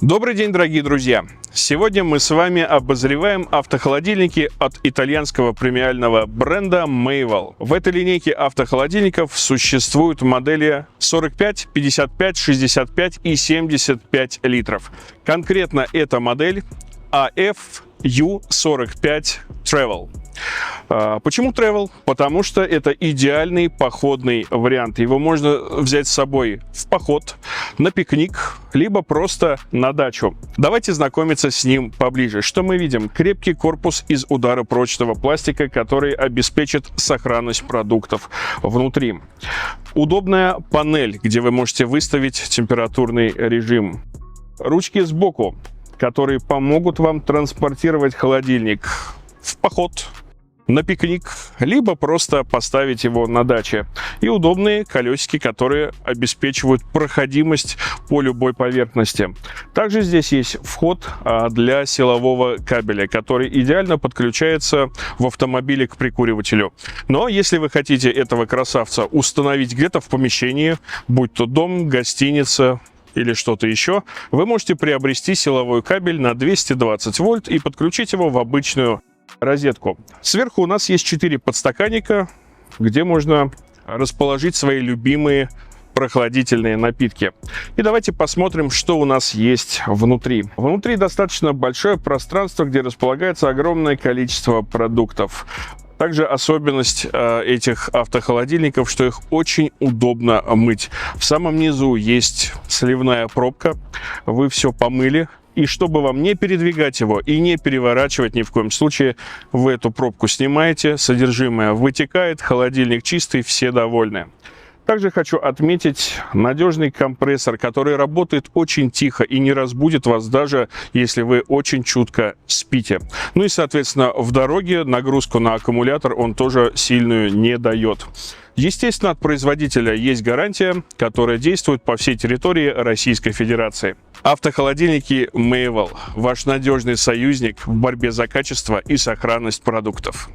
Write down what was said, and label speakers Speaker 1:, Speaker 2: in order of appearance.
Speaker 1: Добрый день, дорогие друзья! Сегодня мы с вами обозреваем автохолодильники от итальянского премиального бренда Mayvell. В этой линейке автохолодильников существуют модели 45, 55, 65 и 75 литров. Конкретно эта модель AF-U45 Travel. Почему Travel? Потому что это идеальный походный вариант. Его можно взять с собой в поход, на пикник, либо просто на дачу. Давайте знакомиться с ним поближе. Что мы видим? Крепкий корпус из ударопрочного пластика, который обеспечит сохранность продуктов внутри. Удобная панель, где вы можете выставить температурный режим. Ручки сбоку, которые помогут вам транспортировать холодильник в поход, на пикник, либо просто поставить его на даче. И удобные колесики, которые обеспечивают проходимость по любой поверхности. Также здесь есть вход для силового кабеля, который идеально подключается в автомобиле к прикуривателю. Но если вы хотите этого красавца установить где-то в помещении, будь то дом, гостиница или что-то еще, вы можете приобрести силовой кабель на 220 вольт и подключить его в обычную розетку. Сверху у нас есть 4 подстаканника, где можно расположить свои любимые прохладительные напитки. И давайте посмотрим, что у нас есть внутри. Внутри достаточно большое пространство, где располагается огромное количество продуктов. Также особенность этих автохолодильников, что их очень удобно мыть. В самом низу есть сливная пробка. Вы все помыли. И чтобы вам не передвигать его и не переворачивать ни в коем случае, вы эту пробку снимаете, содержимое вытекает, холодильник чистый, все довольны. Также хочу отметить надежный компрессор, который работает очень тихо и не разбудит вас, даже если вы очень чутко спите. Ну и, соответственно, в дороге нагрузку на аккумулятор он тоже сильную не дает. Естественно, от производителя есть гарантия, которая действует по всей территории Российской Федерации. Автохолодильники Mayvell – ваш надежный союзник в борьбе за качество и сохранность продуктов.